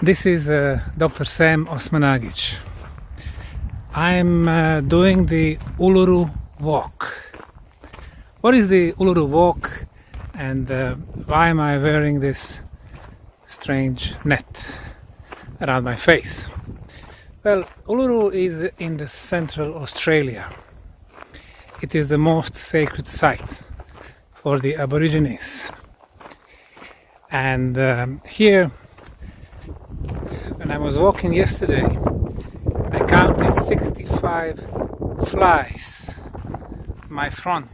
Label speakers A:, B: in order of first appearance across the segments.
A: This is Dr. Semir Osmanagić. I'm doing the Uluru walk. What is the Uluru walk and why am I wearing this strange net around my face? Well, Uluru is in the central Australia. It is the most sacred site for the Aborigines. And here, when I was walking yesterday, I counted 65 flies on my front.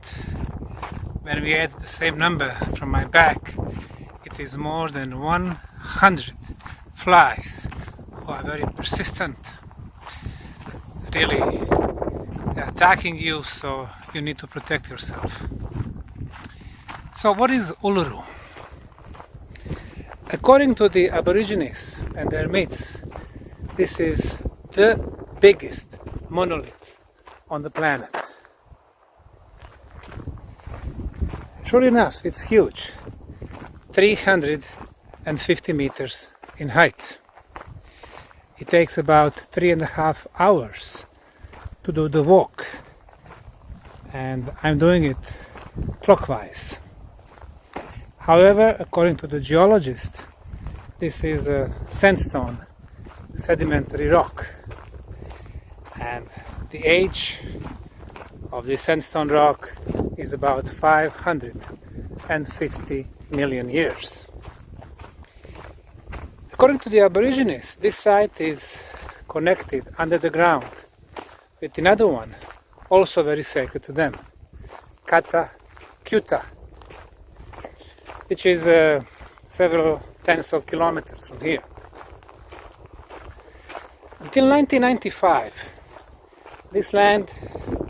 A: When we add the same number from my back, it is more than 100 flies who are very persistent. Really, they're attacking you, so you need to protect yourself. So what is Uluru? According to the Aborigines and their myths, this is the biggest monolith on the planet. Sure enough, it's huge, 350 meters in height. It takes about 3.5 hours to do the walk, and I'm doing it clockwise. However, according to the geologist, this is a sandstone sedimentary rock, and the age of the sandstone rock is about 550 million years. According to the Aborigines, this site is connected under the ground with another one, also very sacred to them, Kyutta, which is several tens of kilometers from here. Until 1995, this land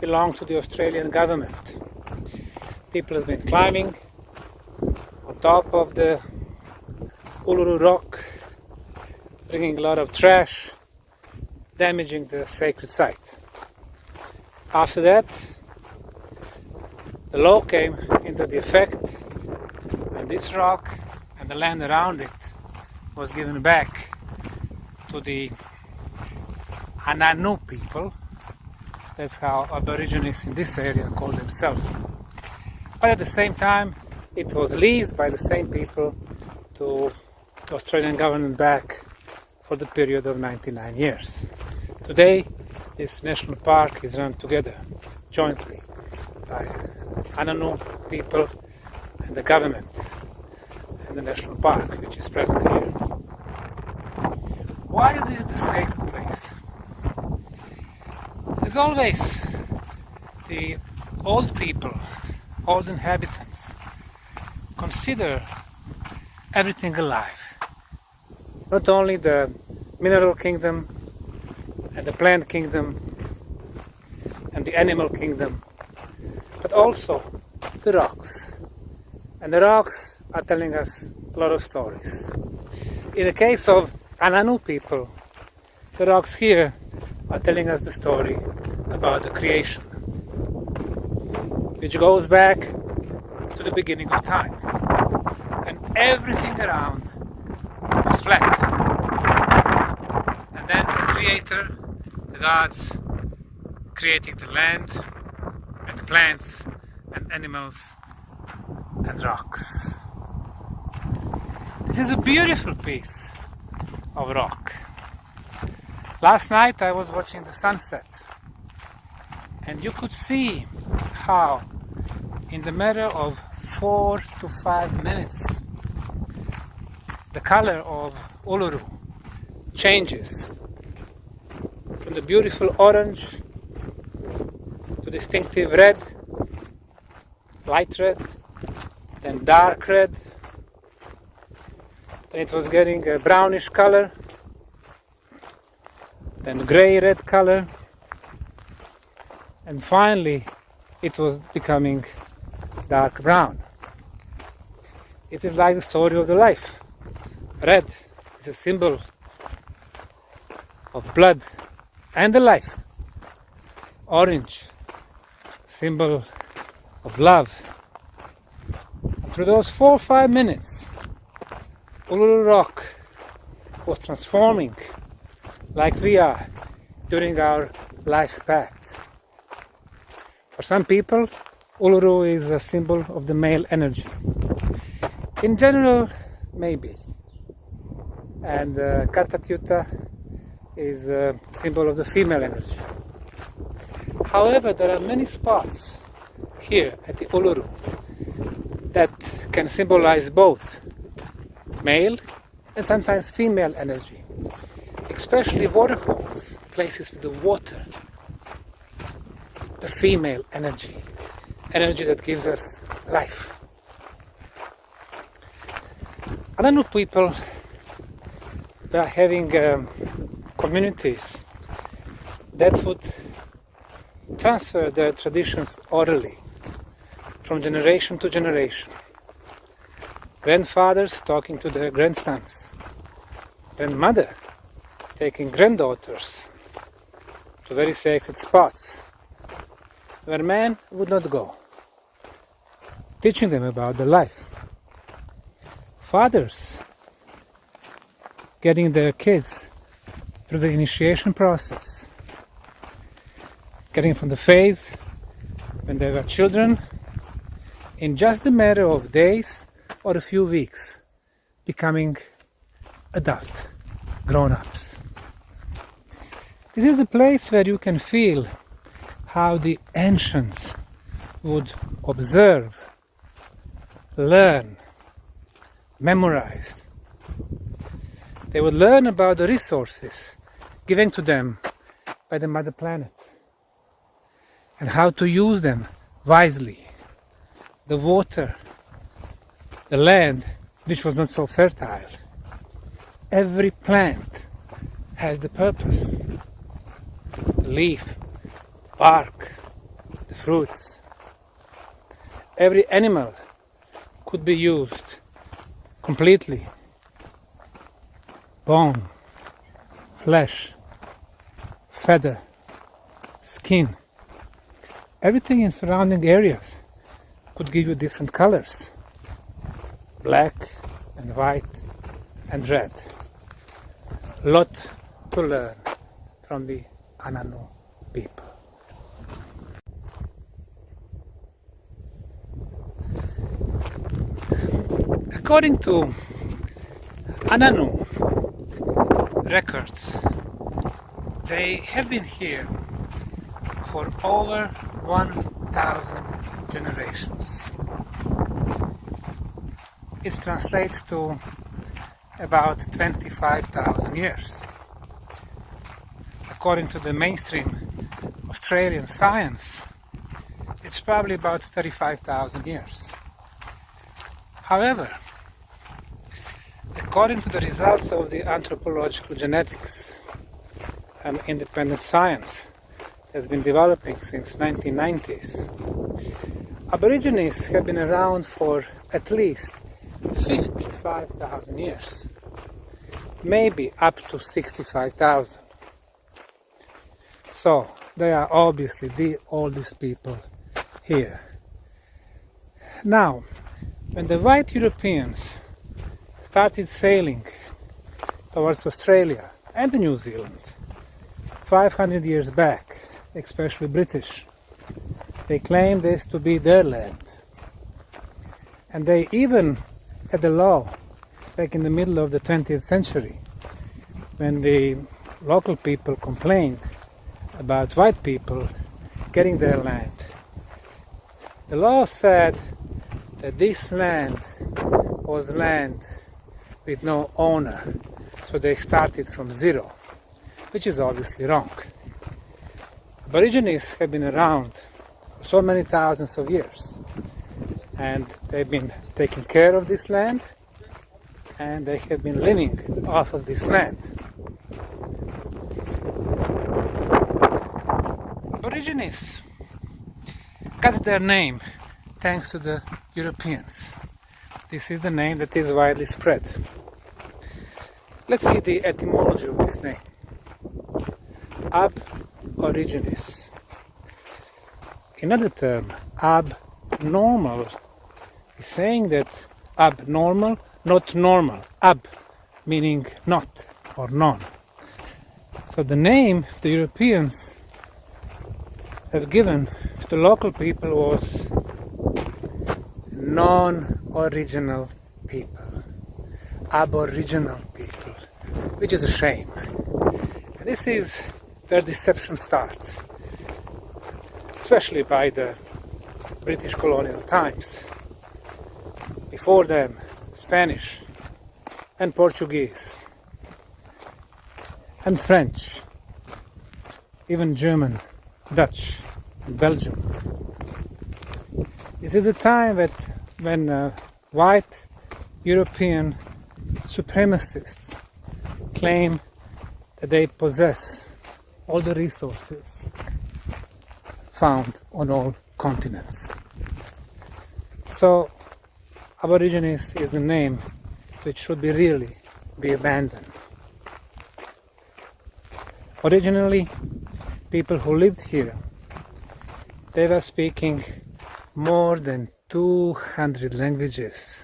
A: belonged to the Australian government. People have been climbing on top of the Uluru rock, bringing a lot of trash, damaging the sacred site. After that, the law came into the effect, and this rock and the land around it was given back to the Ananu people. That's how Aborigines in this area call themselves. But at the same time, it was leased by the same people to the Australian government back for the period of 99 years. Today, this national park is run together, jointly, by Ananu people and the government and the national park, which is present here. Why is this the sacred place? As always, the old people, old inhabitants, consider everything alive. Not only the mineral kingdom and the plant kingdom and the animal kingdom, but also the rocks. And the rocks are telling us a lot of stories. In the case of Ananu people, the rocks here are telling us the story about the creation, which goes back to the beginning of time. And everything around was flat. And then the Creator, the gods, created the land and plants and animals and rocks. This is a beautiful piece of rock. Last night I was watching the sunset, and you could see how in the matter of 4 to 5 minutes the color of Uluru changes from the beautiful orange to distinctive red, light red, then dark red, then it was getting a brownish color, then gray-red color, and finally it was becoming dark brown. It is like the story of the life. Red is a symbol of blood and the life. Orange, symbol of love. And through those 4 or 5 minutes, Uluru Rock was transforming like we are during our life path. For some people, Uluru is a symbol of the male energy. In general, maybe. And Katakyuta is a symbol of the female energy. However, there are many spots here at the Uluru that can symbolize both male and sometimes female energy, especially waterfalls, places with the water, the female energy that gives us life. Another people, they are having communities that would transfer their traditions orally from generation to generation. Grandfathers talking to their grandsons, grandmother taking granddaughters to very sacred spots where man would not go, teaching them about the life. Fathers getting their kids through the initiation process, getting from the phase when they were children, in just a matter of days or a few weeks, becoming adult, grown-ups. This is a place where you can feel how the ancients would observe, learn, memorize. They would learn about the resources given to them by the Mother Planet and how to use them wisely. The water, the land which was not so fertile. Every plant has the purpose. The leaf, bark, the fruits. Every animal could be used completely. Bone, flesh, feather, skin. Everything in surrounding areas could give you different colors. Black and white and red. Lot to learn from the Ananu people. According to Ananu records, they have been here for over 1,000 generations. It translates to about 25,000 years. According to the mainstream Australian science, it's probably about 35,000 years. However, according to the results of the anthropological genetics, an independent science that has been developing since 1990s, Aborigines have been around for at least 55,000 years, maybe up to 65,000. So they are obviously the oldest people here. Now, when the white Europeans started sailing towards Australia and New Zealand 500 years back, especially British, they claimed this to be their land. And they even had a law back in the middle of the 20th century when the local people complained about white people getting their land. The law said that this land was land with no owner, so they started from zero, which is obviously wrong. Aborigines have been around for so many thousands of years, and they've been taking care of this land, and they have been living off of this land. Aborigines got their name thanks to the Europeans. This is the name that is widely spread. Let's see the etymology of this name. Aborigines. Another term, abnormal, is saying that abnormal, not normal. meaning not or non. So the name the Europeans have given to the local people was non-original people, aboriginal people, which is a shame. And this is where deception starts, especially by the British colonial times. Before them, Spanish and Portuguese and French, even German, Dutch, and Belgium. This is a time when white European supremacists claim that they possess all the resources found on all continents. So, Aborigines is the name which should really be abandoned. Originally, people who lived here, they were speaking more than 200 languages,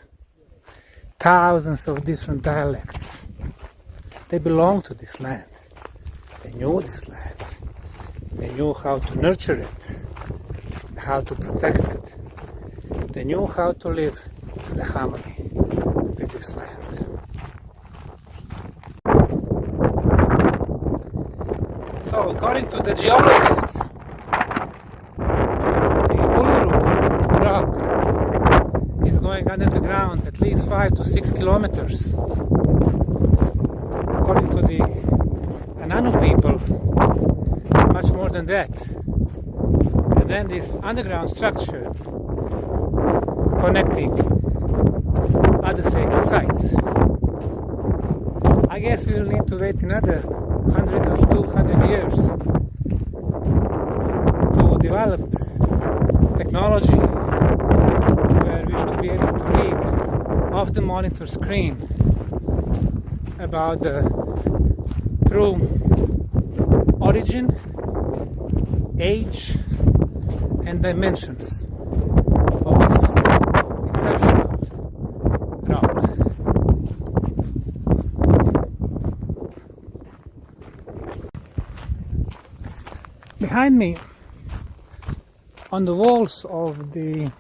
A: thousands of different dialects. They belonged to this land. They knew this land. They knew how to nurture it, how to protect it. They knew how to live in harmony with this land. So, according to the geologists, the Uluru rock is going under the ground at least 5 to 6 kilometers. According to the Ananu people, much more than that. And then this underground structure connecting other sacred sites. I guess we will need to wait another 100 or 200 years to develop technology where we should be able to read off the monitor screen about the true origin, age, and dimensions of this exceptional rock. Behind me, on the walls of the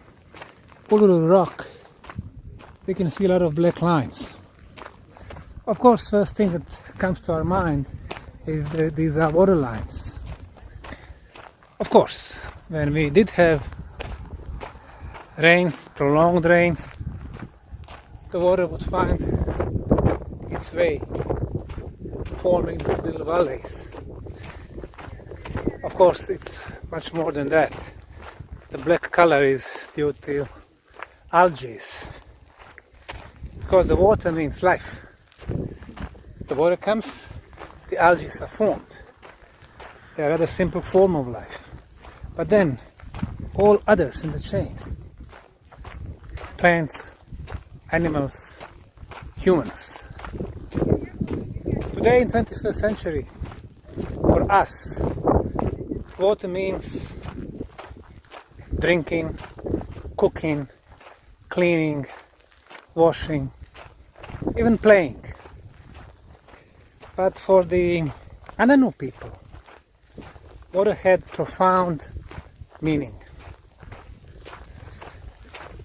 A: Uluru rock, we can see a lot of black lines. Of course, first thing that comes to our mind is that these are water lines. Of course, when we did have rains, prolonged rains, the water would find its way, forming these little valleys. Of course, it's much more than that. The black color is due to algae, because the water means life. The water comes, the algae are formed. They are a rather simple form of life. But then, all others in the chain, plants, animals, humans. Today in 21st century, for us, water means drinking, cooking, cleaning, washing, even playing. But for the Ananu people, water had profound meaning.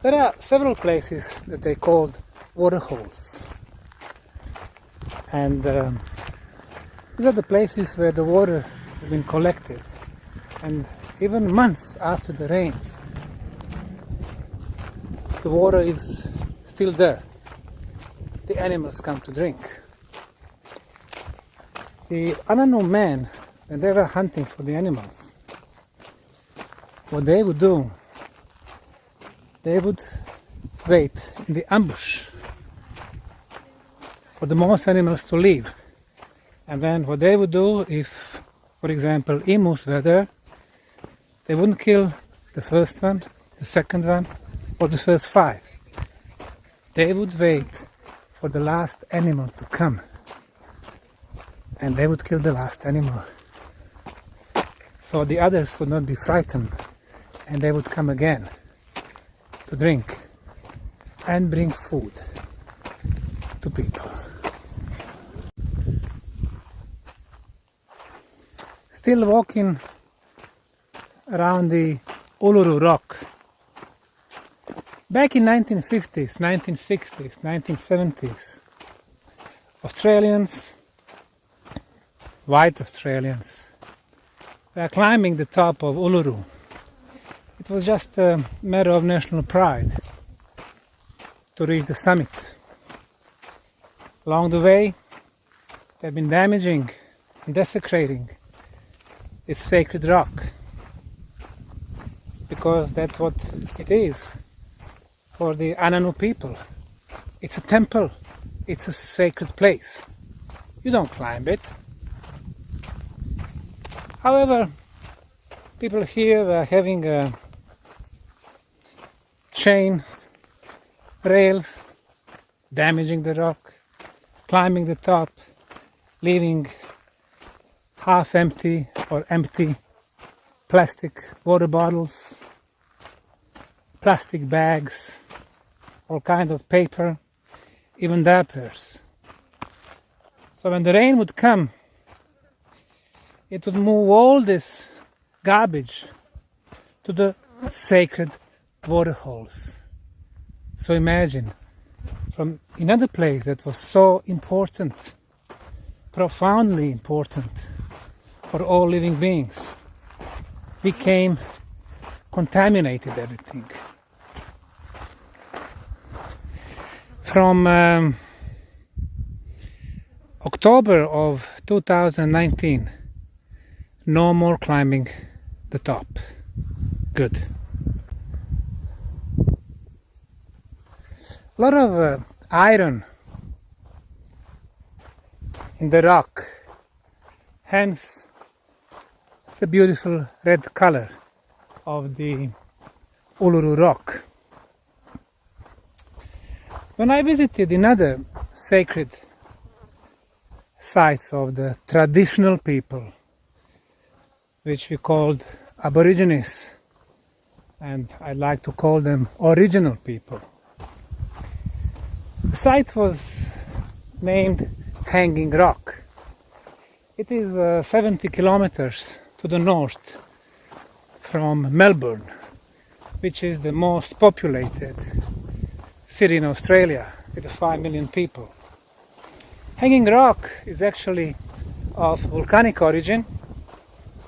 A: There are several places that they called water holes. And these are the places where the water has been collected. And even months after the rains, the water is still there. The animals come to drink. The Ananu men, when they were hunting for the animals, what they would do, they would wait in the ambush for the most animals to leave. And then what they would do, if, for example, emus were there, they wouldn't kill the first one, the second one, or the first 5. They would wait for the last animal to come. And they would kill the last animal. So the others would not be frightened, and they would come again to drink and bring food to people. still walking around the Uluru rock. Back in 1950s, 1960s, 1970s, Australians, white Australians, were climbing the top of Uluru. It was just a matter of national pride to reach the summit. Along the way, they've been damaging and desecrating this sacred rock, because that's what it is for the Ananu people. It's a temple, it's a sacred place. You don't climb it. However, people here were having a chain, rails, damaging the rock, climbing the top, leaving half empty or empty plastic water bottles, plastic bags, all kind of paper, even diapers. So when the rain would come, it would move all this garbage to the sacred water holes. So imagine, from another place that was so important, profoundly important for all living beings, became contaminated everything. From October of 2019, no more climbing the top. Good. A lot of iron in the rock, hence the beautiful red color of the Uluru rock. When I visited another sacred sites of the traditional people, which we called Aboridžines, and I like to call them original people, the site was named Hanging Rock. It is 70 kilometers to the north from Melbourne, which is the most populated city in Australia with 5 million people. Hanging Rock is actually of volcanic origin.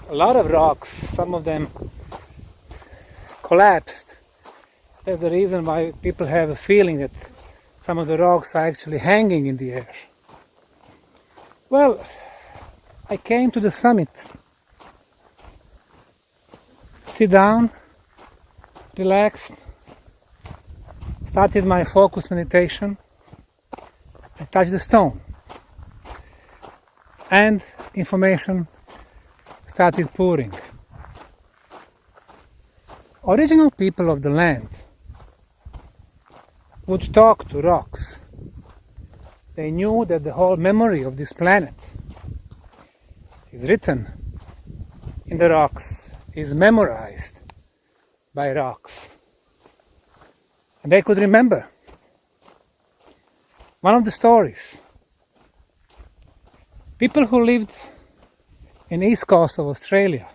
A: A lot of rocks, some of them collapsed. That's the reason why people have a feeling that some of the rocks are actually hanging in the air. Well, I came to the summit, sit down, relaxed, started my focus meditation, I touched the stone, and information started pouring. Original people of the land would talk to rocks. They knew that the whole memory of this planet is written in the rocks, is memorized by rocks. And they could remember. One of the stories, people who lived in the east coast of Australia,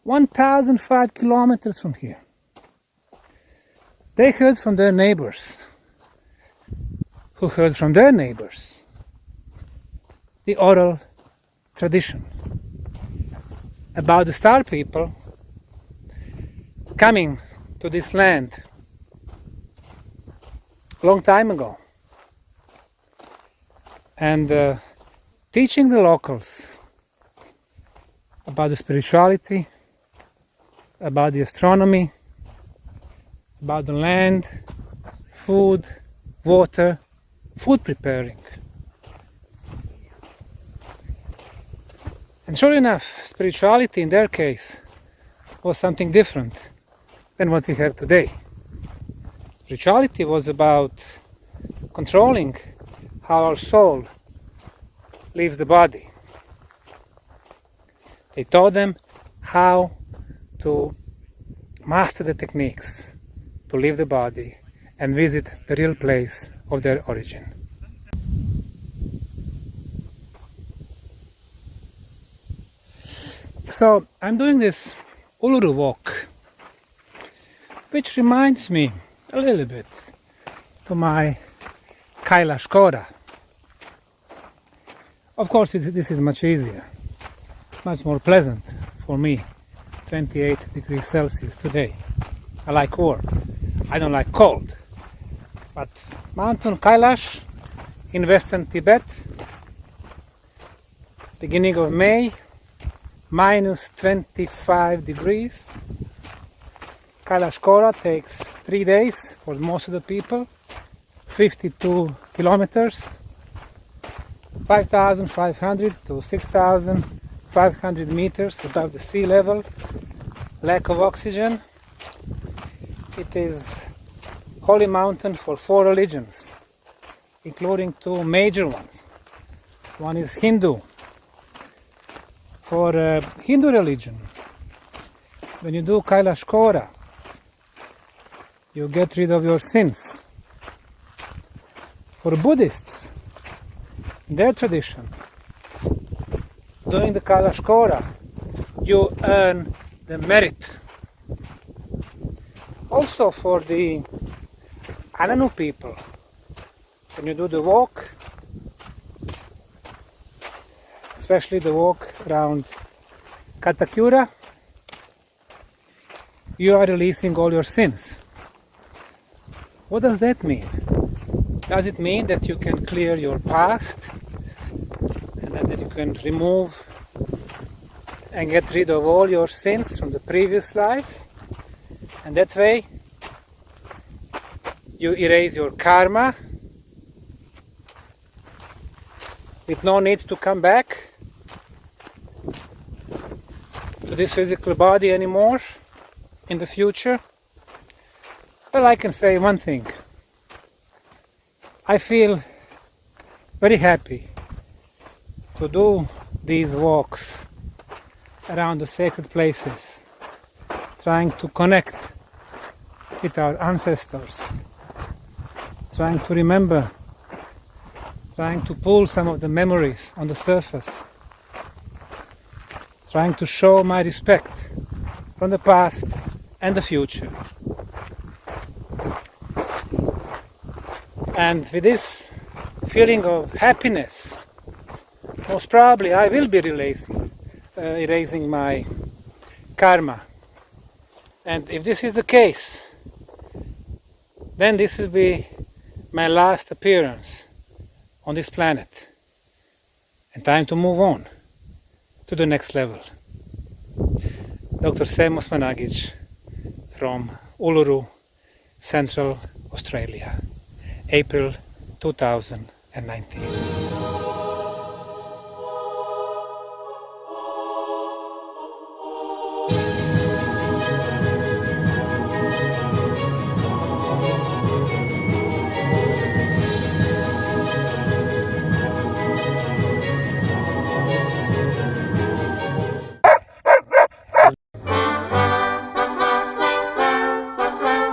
A: 1,005 kilometers from here, they heard from their neighbors, who heard from their neighbors, the oral tradition about the star people coming to this land a long time ago and teaching the locals about the spirituality, about the astronomy, about the land, food, water, food preparing. And sure enough, spirituality in their case was something different than what we have today. Spirituality was about controlling how our soul leaves the body. They taught them how to master the techniques to leave the body and visit the real place of their origin. So I'm doing this Uluru walk, which reminds me a little bit to my Kalashkora. Of course, this is much easier, much more pleasant for me. 28 degrees Celsius today. I like warm. I don't like cold. But Mountain Kailash in western Tibet, beginning of May, minus 25 degrees. Kalashkora takes 3 days for most of the people, 52 kilometers, 5,500 to 6,500 meters above the sea level, lack of oxygen. It is holy mountain for 4 religions, including 2 major ones. One is Hindu. For Hindu religion, when you do Kalashkora, you get rid of your sins. For Buddhists, in their tradition, doing the Kalashkora, you earn the merit. Also for the Ananu people, when you do the walk, especially the walk around Katakura, you are releasing all your sins. What does that mean? Does it mean that you can clear your past and that you can remove and get rid of all your sins from the previous life, and that way you erase your karma with no need to come back to this physical body anymore in the future? Well, I can say one thing. I feel very happy to do these walks around the sacred places, trying to connect with our ancestors, trying to remember, trying to pull some of the memories on the surface, trying to show my respect from the past and the future. And with this feeling of happiness, most probably I will be erasing my karma. And if this is the case, then this will be my last appearance on this planet. And time to move on to the next level. Dr. Semir Osmanagić from Uluru, Central Australia, April 2019.